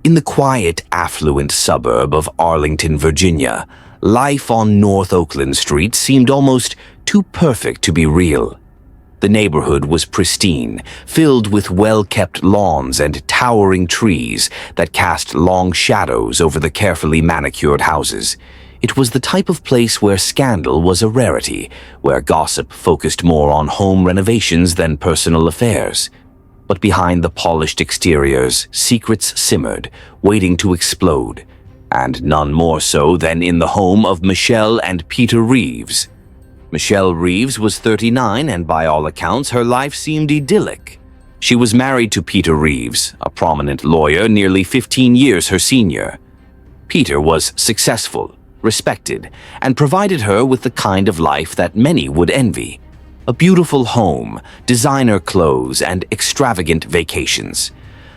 In the quiet, affluent suburb of Arlington, Virginia, life on North Oakland Street seemed almost too perfect to be real. The neighborhood was pristine, filled with well-kept lawns and towering trees that cast long shadows over the carefully manicured houses. It was the type of place where scandal was a rarity, where gossip focused more on home renovations than personal affairs. But behind the polished exteriors, secrets simmered, waiting to explode, and none more so than in the home of Michelle and Peter Reeves. Michelle Reeves was 39, and by all accounts, her life seemed idyllic. She was married to Peter Reeves, a prominent lawyer nearly 15 years her senior. Peter was successful, respected, and provided her with the kind of life that many would envy. A beautiful home, designer clothes, and extravagant vacations.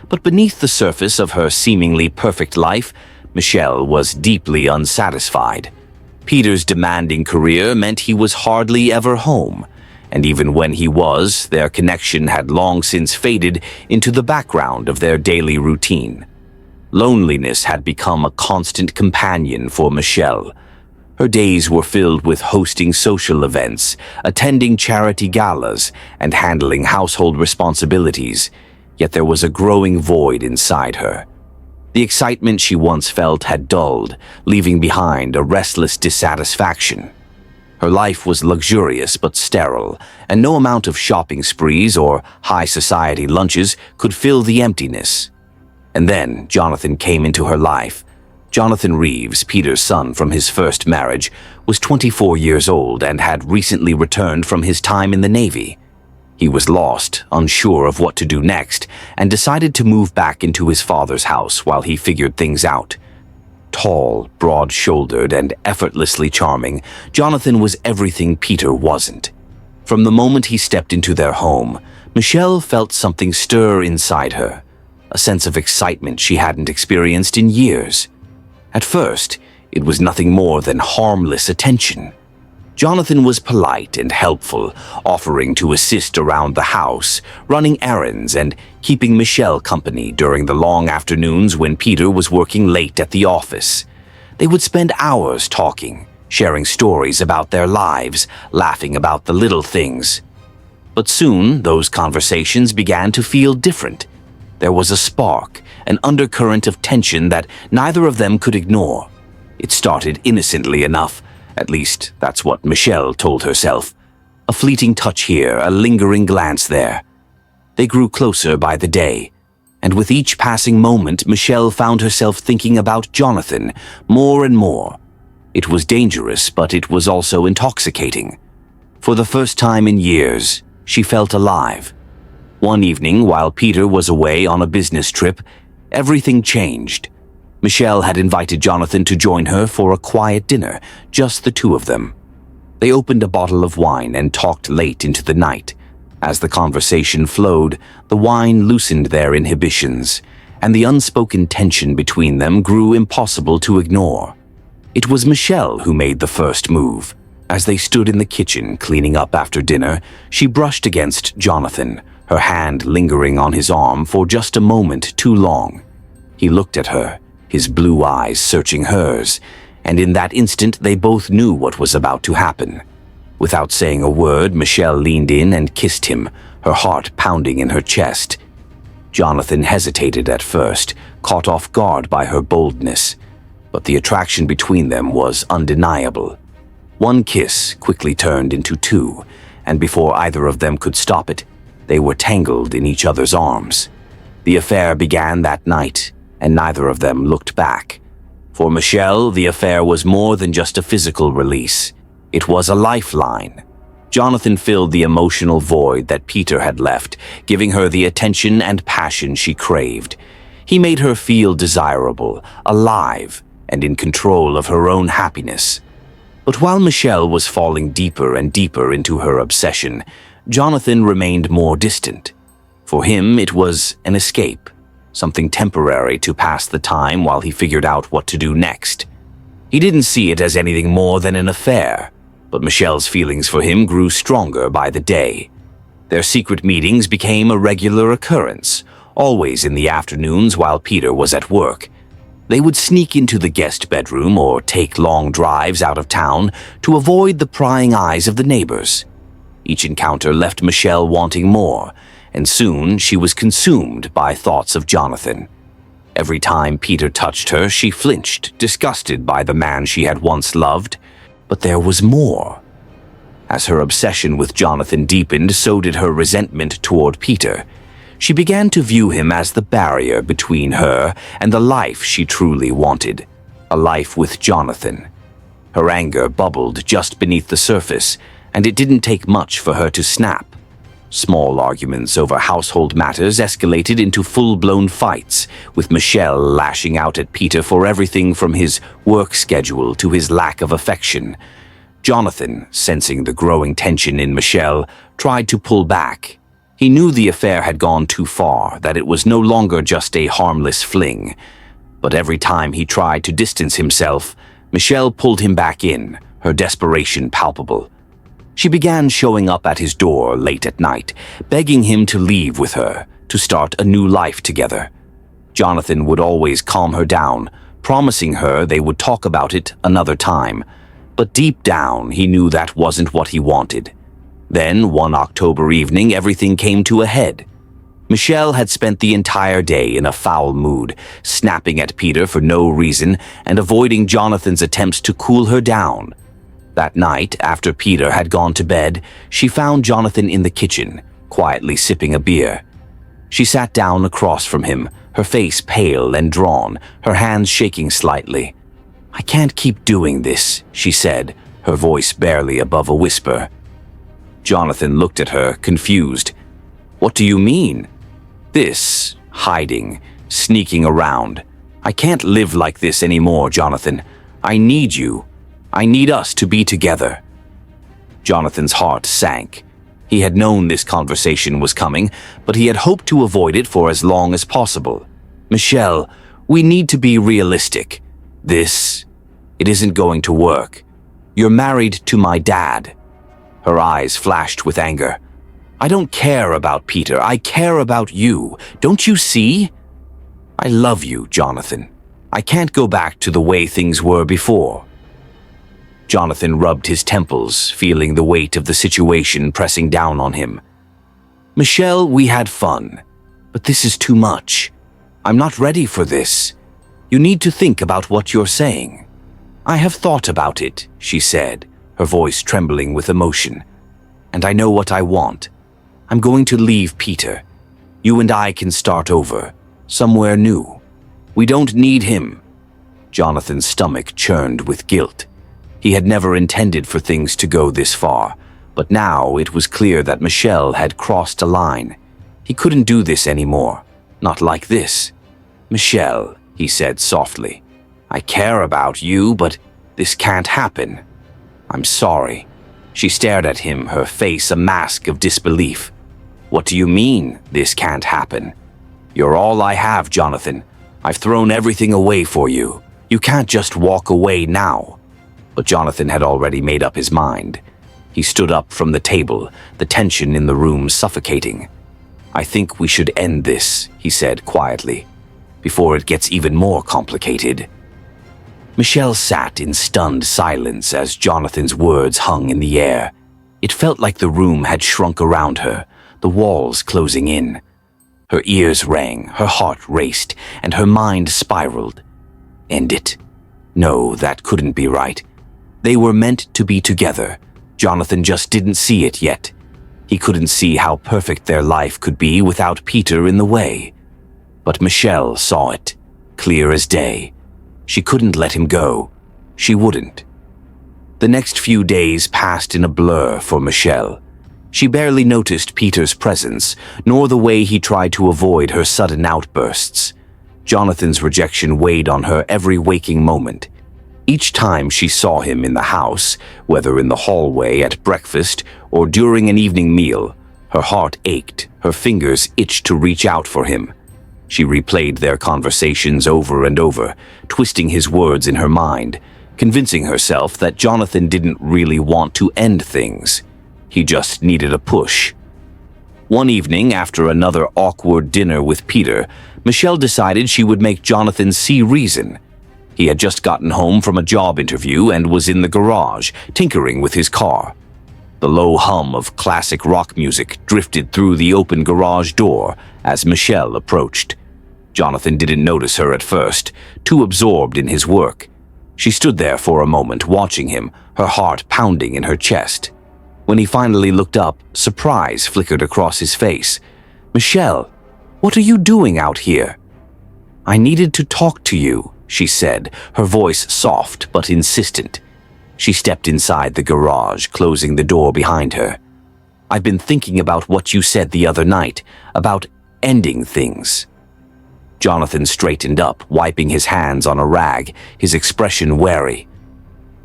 But beneath the surface of her seemingly perfect life, Michelle was deeply unsatisfied. Peter's demanding career meant he was hardly ever home, and even when he was, their connection had long since faded into the background of their daily routine. Loneliness had become a constant companion for Michelle. Her days were filled with hosting social events, attending charity galas, and handling household responsibilities, yet there was a growing void inside her. The excitement she once felt had dulled, leaving behind a restless dissatisfaction. Her life was luxurious but sterile, and no amount of shopping sprees or high society lunches could fill the emptiness. And then Jonathan came into her life. Jonathan Reeves, Peter's son from his first marriage, was 24 years old and had recently returned from his time in the Navy. He was lost, unsure of what to do next, and decided to move back into his father's house while he figured things out. Tall, broad-shouldered, and effortlessly charming, Jonathan was everything Peter wasn't. From the moment he stepped into their home, Michelle felt something stir inside her, a sense of excitement she hadn't experienced in years. At first, it was nothing more than harmless attention. Jonathan was polite and helpful, offering to assist around the house, running errands, and keeping Michelle company during the long afternoons when Peter was working late at the office. They would spend hours talking, sharing stories about their lives, laughing about the little things. But soon, those conversations began to feel different. There was a spark, an undercurrent of tension that neither of them could ignore. It started innocently enough. At least, that's what Michelle told herself. A fleeting touch here, a lingering glance there. They grew closer by the day, and with each passing moment, Michelle found herself thinking about Jonathan more and more. It was dangerous, but it was also intoxicating. For the first time in years, she felt alive. One evening, while Peter was away on a business trip, everything changed. Michelle had invited Jonathan to join her for a quiet dinner, just the two of them. They opened a bottle of wine and talked late into the night. As the conversation flowed, the wine loosened their inhibitions, and the unspoken tension between them grew impossible to ignore. It was Michelle who made the first move. As they stood in the kitchen cleaning up after dinner, she brushed against Jonathan, her hand lingering on his arm for just a moment too long. He looked at her, his blue eyes searching hers, and in that instant they both knew what was about to happen. Without saying a word, Michelle leaned in and kissed him, her heart pounding in her chest. Jonathan hesitated at first, caught off guard by her boldness, but the attraction between them was undeniable. One kiss quickly turned into two, and before either of them could stop it, they were tangled in each other's arms. The affair began that night, and neither of them looked back. For Michelle, the affair was more than just a physical release. It was a lifeline. Jonathan filled the emotional void that Peter had left, giving her the attention and passion she craved. He made her feel desirable, alive, and in control of her own happiness. But while Michelle was falling deeper and deeper into her obsession, Jonathan remained more distant. For him, it was an escape. Something temporary to pass the time while he figured out what to do next. He didn't see it as anything more than an affair, but Michelle's feelings for him grew stronger by the day. Their secret meetings became a regular occurrence, always in the afternoons while Peter was at work. They would sneak into the guest bedroom or take long drives out of town to avoid the prying eyes of the neighbors. Each encounter left Michelle wanting more, and soon she was consumed by thoughts of Jonathan. Every time Peter touched her, she flinched, disgusted by the man she had once loved. But there was more. As her obsession with Jonathan deepened, so did her resentment toward Peter. She began to view him as the barrier between her and the life she truly wanted, a life with Jonathan. Her anger bubbled just beneath the surface, and it didn't take much for her to snap. Small arguments over household matters escalated into full-blown fights, with Michelle lashing out at Peter for everything from his work schedule to his lack of affection. Jonathan, sensing the growing tension in Michelle, tried to pull back. He knew the affair had gone too far, that it was no longer just a harmless fling. But every time he tried to distance himself, Michelle pulled him back in, her desperation palpable. She began showing up at his door late at night, begging him to leave with her, to start a new life together. Jonathan would always calm her down, promising her they would talk about it another time. But deep down, he knew that wasn't what he wanted. Then, one October evening, everything came to a head. Michelle had spent the entire day in a foul mood, snapping at Peter for no reason and avoiding Jonathan's attempts to cool her down. That night, after Peter had gone to bed, she found Jonathan in the kitchen, quietly sipping a beer. She sat down across from him, her face pale and drawn, her hands shaking slightly. "I can't keep doing this," she said, her voice barely above a whisper. Jonathan looked at her, confused. "What do you mean?" "This, hiding, sneaking around. I can't live like this anymore, Jonathan. I need you. I need us to be together." Jonathan's heart sank. He had known this conversation was coming, but he had hoped to avoid it for as long as possible. "Michelle, we need to be realistic. It isn't going to work. You're married to my dad." Her eyes flashed with anger. "I don't care about Peter. I care about you. Don't you see? I love you, Jonathan. I can't go back to the way things were before." Jonathan rubbed his temples, feeling the weight of the situation pressing down on him. "Michelle, we had fun, but this is too much. I'm not ready for this. You need to think about what you're saying." "I have thought about it," she said, her voice trembling with emotion. "And I know what I want. I'm going to leave Peter. You and I can start over, somewhere new. We don't need him." Jonathan's stomach churned with guilt. He had never intended for things to go this far, but now it was clear that Michelle had crossed a line. He couldn't do this anymore, not like this. "Michelle," he said softly, "I care about you, but this can't happen. I'm sorry." She stared at him, her face a mask of disbelief. "What do you mean, this can't happen? You're all I have, Jonathan. I've thrown everything away for you. You can't just walk away now." But Jonathan had already made up his mind. He stood up from the table, the tension in the room suffocating. "I think we should end this," he said quietly, "before it gets even more complicated." Michelle sat in stunned silence as Jonathan's words hung in the air. It felt like the room had shrunk around her, the walls closing in. Her ears rang, her heart raced, and her mind spiraled. End it? No, that couldn't be right. They were meant to be together. Jonathan just didn't see it yet. He couldn't see how perfect their life could be without Peter in the way. But Michelle saw it, clear as day. She couldn't let him go. She wouldn't. The next few days passed in a blur for Michelle. She barely noticed Peter's presence, nor the way he tried to avoid her sudden outbursts. Jonathan's rejection weighed on her every waking moment. Each time she saw him in the house, whether in the hallway, at breakfast, or during an evening meal, her heart ached, her fingers itched to reach out for him. She replayed their conversations over and over, twisting his words in her mind, convincing herself that Jonathan didn't really want to end things. He just needed a push. One evening, after another awkward dinner with Peter, Michelle decided she would make Jonathan see reason. He had just gotten home from a job interview and was in the garage, tinkering with his car. The low hum of classic rock music drifted through the open garage door as Michelle approached. Jonathan didn't notice her at first, too absorbed in his work. She stood there for a moment, watching him, her heart pounding in her chest. When he finally looked up, surprise flickered across his face. "Michelle, what are you doing out here?" "I needed to talk to you," she said, her voice soft but insistent. She stepped inside the garage, closing the door behind her. "I've been thinking about what you said the other night, about ending things." Jonathan straightened up, wiping his hands on a rag, his expression wary.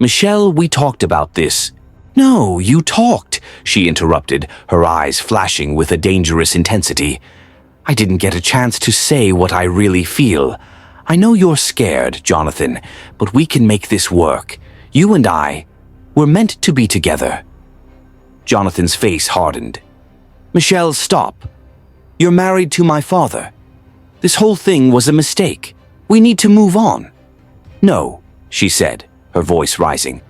"Michelle, we talked about this." "No, you talked," she interrupted, her eyes flashing with a dangerous intensity. "I didn't get a chance to say what I really feel. I know you're scared, Jonathan, but we can make this work. You and I, we're meant to be together." Jonathan's face hardened. "Michelle, stop. You're married to my father. This whole thing was a mistake. We need to move on." "No," she said, her voice rising.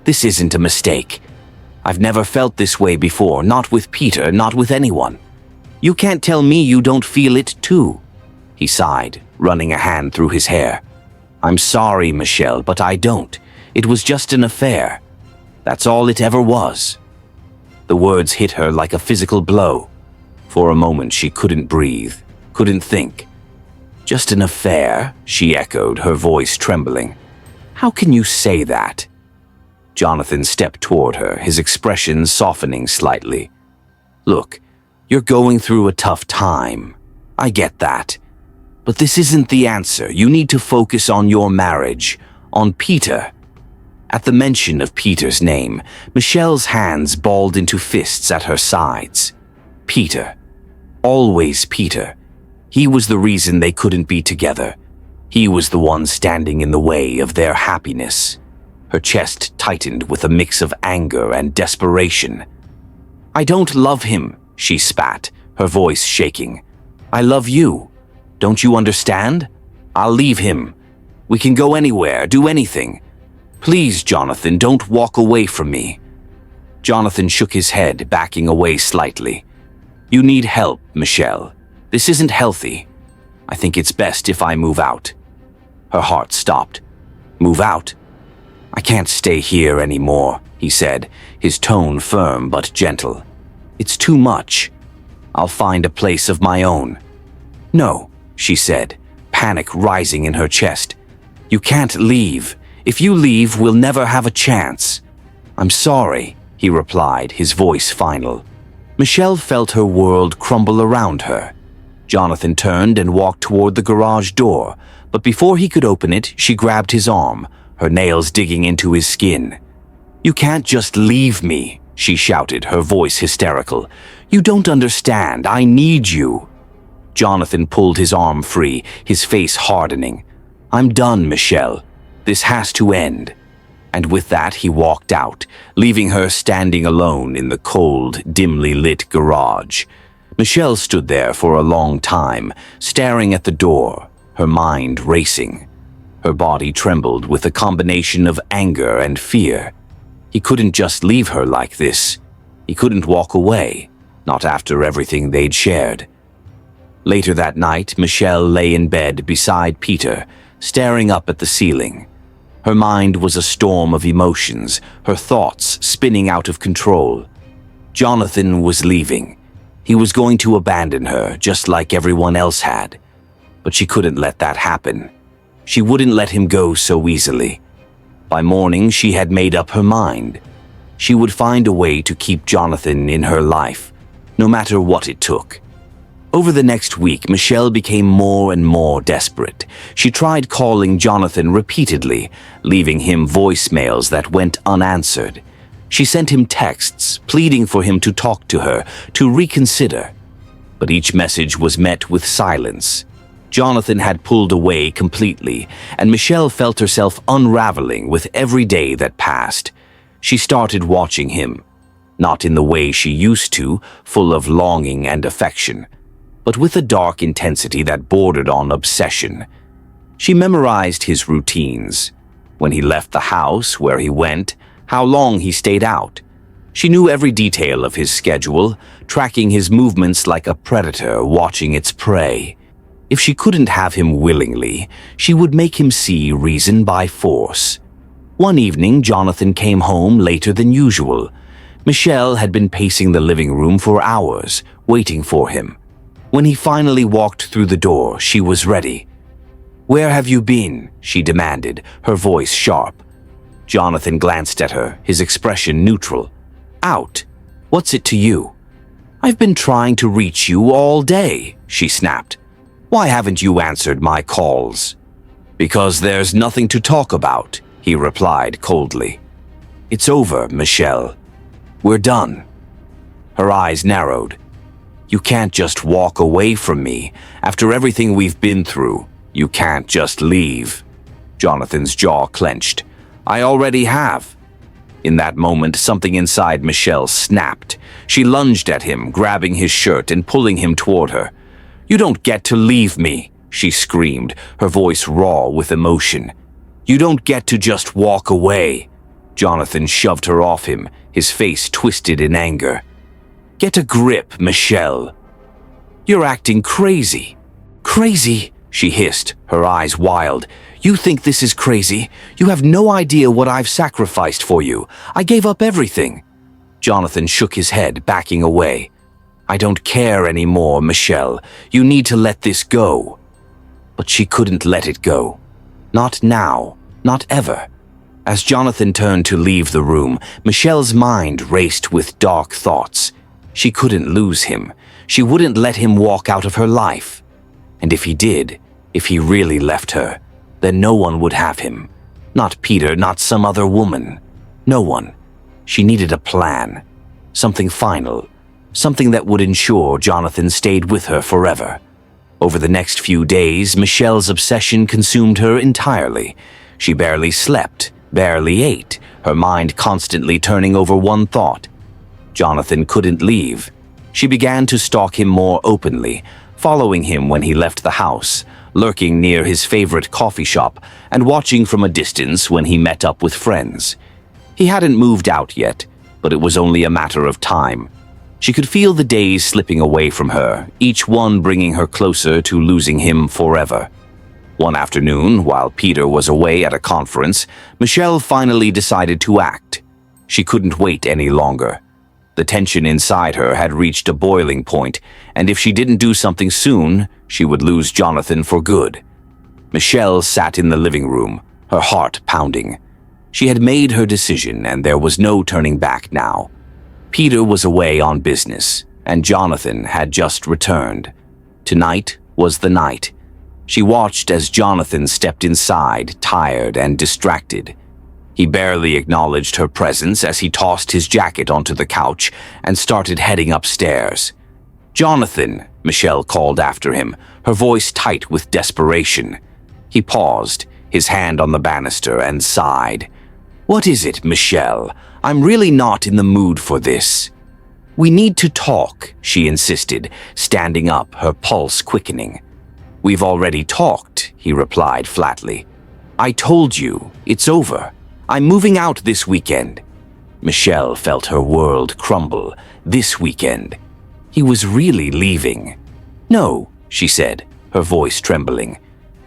"This isn't a mistake. I've never felt this way before, not with Peter, not with anyone. You can't tell me you don't feel it too." He sighed, running a hand through his hair. "I'm sorry, Michelle, but I don't. It was just an affair. That's all it ever was." The words hit her like a physical blow. For a moment she couldn't breathe, couldn't think. "Just an affair?" she echoed, her voice trembling. "How can you say that?" Jonathan stepped toward her, his expression softening slightly. "Look, you're going through a tough time. I get that. But this isn't the answer. You need to focus on your marriage, on Peter." At the mention of Peter's name, Michelle's hands balled into fists at her sides. Peter. Always Peter. He was the reason they couldn't be together. He was the one standing in the way of their happiness. Her chest tightened with a mix of anger and desperation. "I don't love him," she spat, her voice shaking. "I love you. Don't you understand? I'll leave him. We can go anywhere, do anything. Please, Jonathan, don't walk away from me." Jonathan shook his head, backing away slightly. "You need help, Michelle. This isn't healthy. I think it's best if I move out." Her heart stopped. "Move out?" "I can't stay here anymore," he said, his tone firm but gentle. "It's too much. I'll find a place of my own." "No," she said, panic rising in her chest. "You can't leave. If you leave, we'll never have a chance." "I'm sorry," he replied, his voice final. Michelle felt her world crumble around her. Jonathan turned and walked toward the garage door, but before he could open it, she grabbed his arm, her nails digging into his skin. "You can't just leave me," she shouted, her voice hysterical. "You don't understand. I need you." Jonathan pulled his arm free, his face hardening. "I'm done, Michelle. This has to end." And with that, he walked out, leaving her standing alone in the cold, dimly lit garage. Michelle stood there for a long time, staring at the door, her mind racing. Her body trembled with a combination of anger and fear. He couldn't just leave her like this. He couldn't walk away, not after everything they'd shared. Later that night, Michelle lay in bed beside Peter, staring up at the ceiling. Her mind was a storm of emotions, her thoughts spinning out of control. Jonathan was leaving. He was going to abandon her, just like everyone else had. But she couldn't let that happen. She wouldn't let him go so easily. By morning, she had made up her mind. She would find a way to keep Jonathan in her life, no matter what it took. Over the next week, Michelle became more and more desperate. She tried calling Jonathan repeatedly, leaving him voicemails that went unanswered. She sent him texts, pleading for him to talk to her, to reconsider. But each message was met with silence. Jonathan had pulled away completely, and Michelle felt herself unraveling with every day that passed. She started watching him. not in the way she used to, full of longing and affection, but with a dark intensity that bordered on obsession. She memorized his routines. When he left the house, where he went, how long he stayed out. She knew every detail of his schedule, tracking his movements like a predator watching its prey. If she couldn't have him willingly, she would make him see reason by force. One evening, Jonathan came home later than usual. Michelle had been pacing the living room for hours, waiting for him. When he finally walked through the door, she was ready. "Where have you been?" she demanded, her voice sharp. Jonathan glanced at her, his expression neutral. "Out. What's it to you?" "I've been trying to reach you all day," she snapped. "Why haven't you answered my calls?" "Because there's nothing to talk about," he replied coldly. "It's over, Michelle. We're done." Her eyes narrowed. "You can't just walk away from me. After everything we've been through, you can't just leave." Jonathan's jaw clenched. "I already have." In that moment, something inside Michelle snapped. She lunged at him, grabbing his shirt and pulling him toward her. "You don't get to leave me," she screamed, her voice raw with emotion. "You don't get to just walk away." Jonathan shoved her off him, his face twisted in anger. "Get a grip, Michelle. You're acting crazy." "Crazy?" she hissed, her eyes wild. "You think this is crazy? You have no idea what I've sacrificed for you. I gave up everything." Jonathan shook his head, backing away. "I don't care anymore, Michelle. You need to let this go." But she couldn't let it go. Not now, not ever. As Jonathan turned to leave the room, Michelle's mind raced with dark thoughts. She couldn't lose him. She wouldn't let him walk out of her life. And if he did, if he really left her, then no one would have him. Not Peter, not some other woman. No one. She needed a plan. Something final. Something that would ensure Jonathan stayed with her forever. Over the next few days, Michelle's obsession consumed her entirely. She barely slept, barely ate, her mind constantly turning over one thought. Jonathan couldn't leave. She began to stalk him more openly, following him when he left the house, lurking near his favorite coffee shop, and watching from a distance when he met up with friends. He hadn't moved out yet, but it was only a matter of time. She could feel the days slipping away from her, each one bringing her closer to losing him forever. One afternoon, while Peter was away at a conference, Michelle finally decided to act. She couldn't wait any longer. The tension inside her had reached a boiling point, and if she didn't do something soon, she would lose Jonathan for good. Michelle sat in the living room, her heart pounding. She had made her decision, and there was no turning back now. Peter was away on business, and Jonathan had just returned. Tonight was the night. She watched as Jonathan stepped inside, tired and distracted. He barely acknowledged her presence as he tossed his jacket onto the couch and started heading upstairs. "Jonathan," Michelle called after him, her voice tight with desperation. He paused, his hand on the banister, and sighed. "What is it, Michelle? I'm really not in the mood for this." "We need to talk," she insisted, standing up, her pulse quickening. "We've already talked," he replied flatly. "I told you, it's over. I'm moving out this weekend." Michelle felt her world crumble. This weekend. He was really leaving. "No," she said, her voice trembling.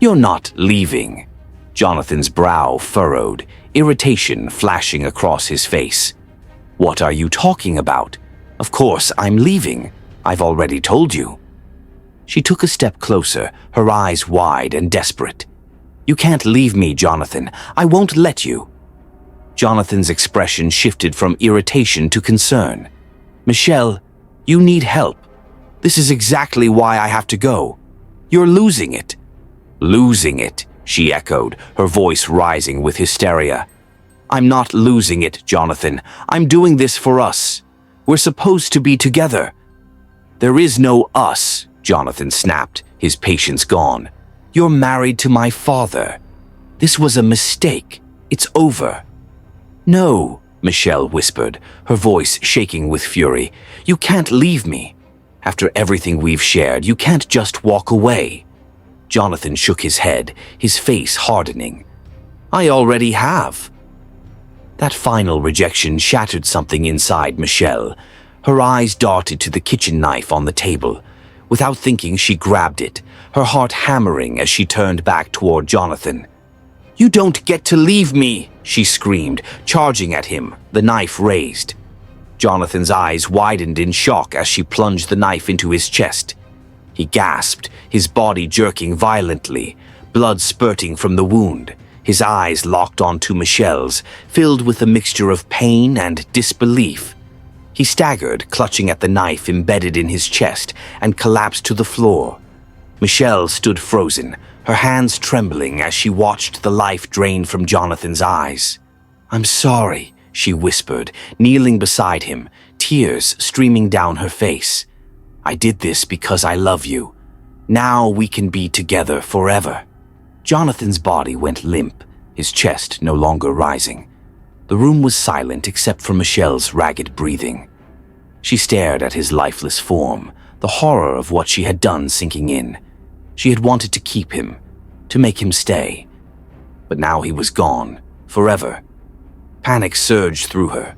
"You're not leaving." Jonathan's brow furrowed, irritation flashing across his face. "What are you talking about? Of course I'm leaving. I've already told you." She took a step closer, her eyes wide and desperate. "You can't leave me, Jonathan. I won't let you." Jonathan's expression shifted from irritation to concern. "Michelle, you need help. This is exactly why I have to go. You're losing it." "Losing it," she echoed, her voice rising with hysteria. "I'm not losing it, Jonathan. I'm doing this for us. We're supposed to be together." "There is no us," Jonathan snapped, his patience gone. "You're married to my father. This was a mistake. It's over." "No," Michelle whispered, her voice shaking with fury. "You can't leave me. After everything we've shared, you can't just walk away." Jonathan shook his head, his face hardening. "I already have." That final rejection shattered something inside Michelle. Her eyes darted to the kitchen knife on the table. Without thinking, she grabbed it, her heart hammering as she turned back toward Jonathan. "You don't get to leave me!" she screamed, charging at him, the knife raised. Jonathan's eyes widened in shock as she plunged the knife into his chest. He gasped, his body jerking violently, blood spurting from the wound. His eyes locked onto Michelle's, filled with a mixture of pain and disbelief. He staggered, clutching at the knife embedded in his chest, and collapsed to the floor. Michelle stood frozen, her hands trembling as she watched the life drain from Jonathan's eyes. "I'm sorry," she whispered, kneeling beside him, tears streaming down her face. "I did this because I love you. Now we can be together forever." Jonathan's body went limp, his chest no longer rising. The room was silent except for Michelle's ragged breathing. She stared at his lifeless form, the horror of what she had done sinking in. She had wanted to keep him, to make him stay. But now he was gone, forever. Panic surged through her.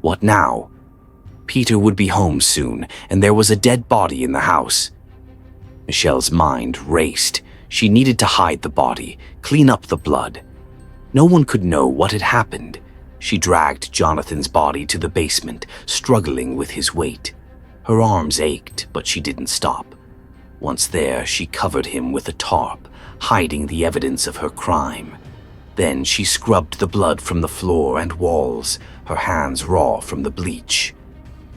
What now? Peter would be home soon, and there was a dead body in the house. Michelle's mind raced. She needed to hide the body, clean up the blood. No one could know what had happened. She dragged Jonathan's body to the basement, struggling with his weight. Her arms ached, but she didn't stop. Once there, she covered him with a tarp, hiding the evidence of her crime. Then she scrubbed the blood from the floor and walls, her hands raw from the bleach.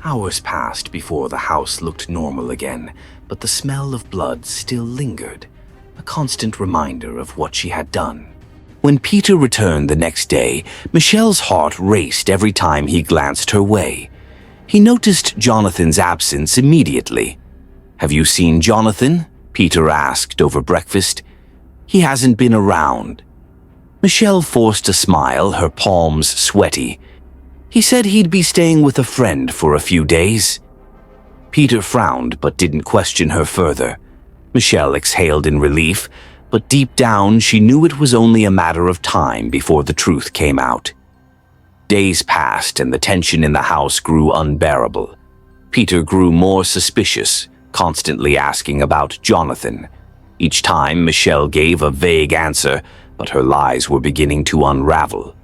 Hours passed before the house looked normal again, but the smell of blood still lingered, a constant reminder of what she had done. When Peter returned the next day, Michelle's heart raced every time he glanced her way. He noticed Jonathan's absence immediately. "Have you seen Jonathan?" Peter asked over breakfast. "He hasn't been around." Michelle forced a smile, her palms sweaty. "He said he'd be staying with a friend for a few days." Peter frowned but didn't question her further. Michelle exhaled in relief, but deep down she knew it was only a matter of time before the truth came out. Days passed and the tension in the house grew unbearable. Peter grew more suspicious, constantly asking about Jonathan. Each time Michelle gave a vague answer, but her lies were beginning to unravel.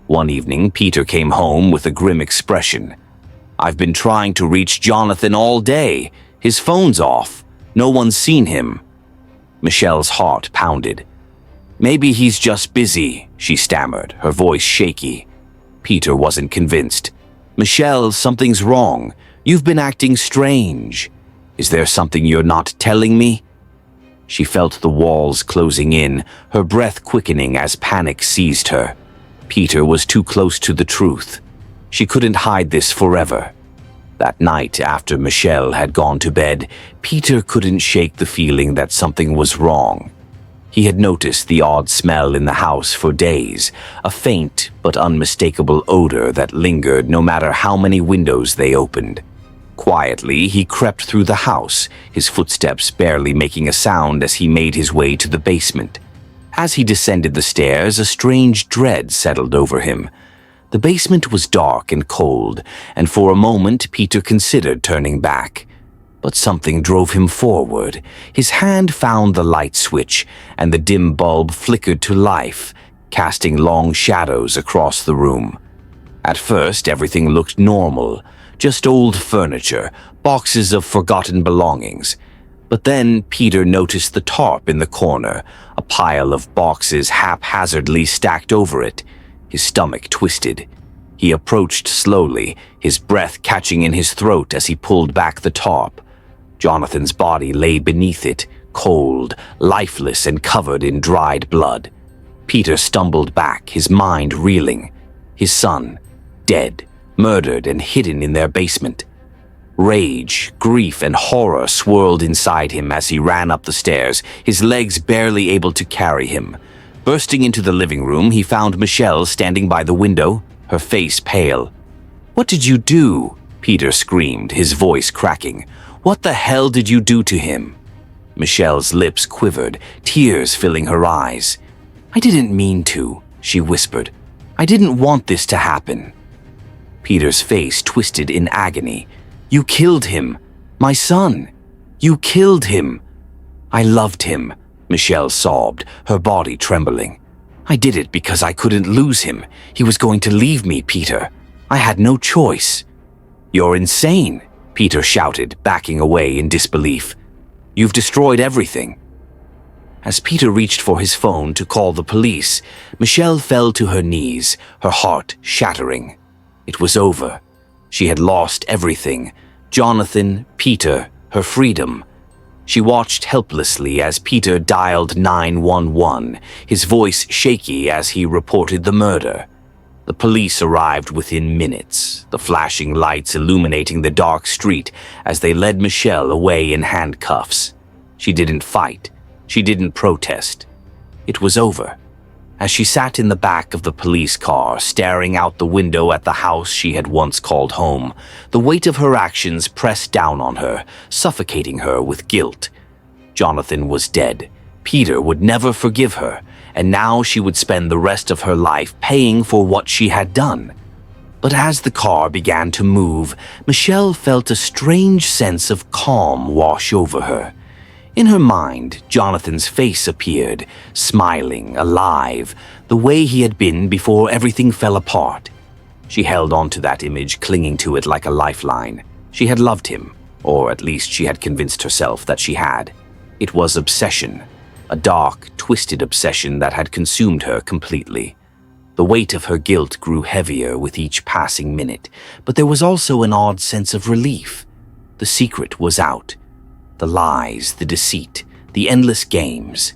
One evening, Peter came home with a grim expression. "I've been trying to reach Jonathan all day. His phone's off. No one's seen him." Michelle's heart pounded. "Maybe he's just busy," she stammered, her voice shaky. Peter wasn't convinced. "Michelle, something's wrong. You've been acting strange. Is there something you're not telling me?" She felt the walls closing in, her breath quickening as panic seized her. Peter was too close to the truth. She couldn't hide this forever. That night, after Michelle had gone to bed, Peter couldn't shake the feeling that something was wrong. He had noticed the odd smell in the house for days, a faint but unmistakable odor that lingered no matter how many windows they opened. Quietly, he crept through the house, his footsteps barely making a sound as he made his way to the basement. As he descended the stairs, a strange dread settled over him. The basement was dark and cold, and for a moment Peter considered turning back. But something drove him forward. His hand found the light switch, and the dim bulb flickered to life, casting long shadows across the room. At first, everything looked normal. Just old furniture, boxes of forgotten belongings. But then Peter noticed the tarp in the corner, a pile of boxes haphazardly stacked over it. His stomach twisted. He approached slowly, his breath catching in his throat as he pulled back the tarp. Jonathan's body lay beneath it, cold, lifeless, and covered in dried blood. Peter stumbled back, his mind reeling. His son, dead, murdered and hidden in their basement. Rage, grief, and horror swirled inside him as he ran up the stairs, his legs barely able to carry him. Bursting into the living room, he found Michelle standing by the window. her face pale. "What did you do?" Peter screamed, his voice cracking. "What the hell did you do to him?" Michelle's lips quivered, tears filling her eyes. "I didn't mean to," she whispered. "I didn't want this to happen." Peter's face twisted in agony. "You killed him. My son. You killed him." "I loved him," Michelle sobbed, her body trembling. "I did it because I couldn't lose him. He was going to leave me, Peter. I had no choice." "You're insane," Peter shouted, backing away in disbelief. "You've destroyed everything." As Peter reached for his phone to call the police, Michelle fell to her knees, her heart shattering. It was over. She had lost everything: Jonathan, Peter, her freedom. She watched helplessly as Peter dialed 911, his voice shaky as he reported the murder. The police arrived within minutes, the flashing lights illuminating the dark street as they led Michelle away in handcuffs. She didn't fight. She didn't protest. It was over. As she sat in the back of the police car, staring out the window at the house she had once called home, the weight of her actions pressed down on her, suffocating her with guilt. Jonathan was dead. Peter would never forgive her, and now she would spend the rest of her life paying for what she had done. But as the car began to move, Michelle felt a strange sense of calm wash over her. In her mind, Jonathan's face appeared, smiling, alive, the way he had been before everything fell apart. She held on to that image, clinging to it like a lifeline. She had loved him, or at least she had convinced herself that she had. It was obsession, a dark, twisted obsession that had consumed her completely. The weight of her guilt grew heavier with each passing minute, but there was also an odd sense of relief. The secret was out. The lies, the deceit, the endless games.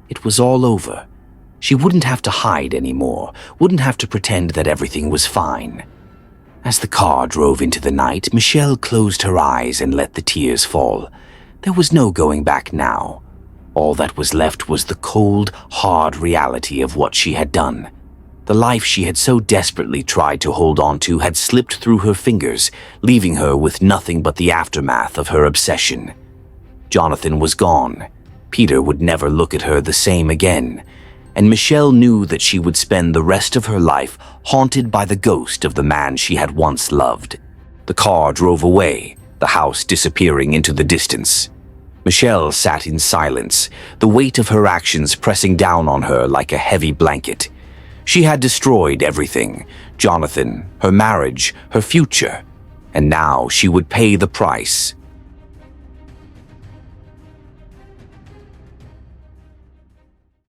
It was all over. She wouldn't have to hide anymore, wouldn't have to pretend that everything was fine. As the car drove into the night, Michelle closed her eyes and let the tears fall. There was no going back now. All that was left was the cold, hard reality of what she had done. The life she had so desperately tried to hold on to had slipped through her fingers, leaving her with nothing but the aftermath of her obsession. Jonathan was gone. Peter would never look at her the same again, and Michelle knew that she would spend the rest of her life haunted by the ghost of the man she had once loved. The car drove away, the house disappearing into the distance. Michelle sat in silence, the weight of her actions pressing down on her like a heavy blanket. She had destroyed everything: Jonathan, her marriage, her future, and now she would pay the price.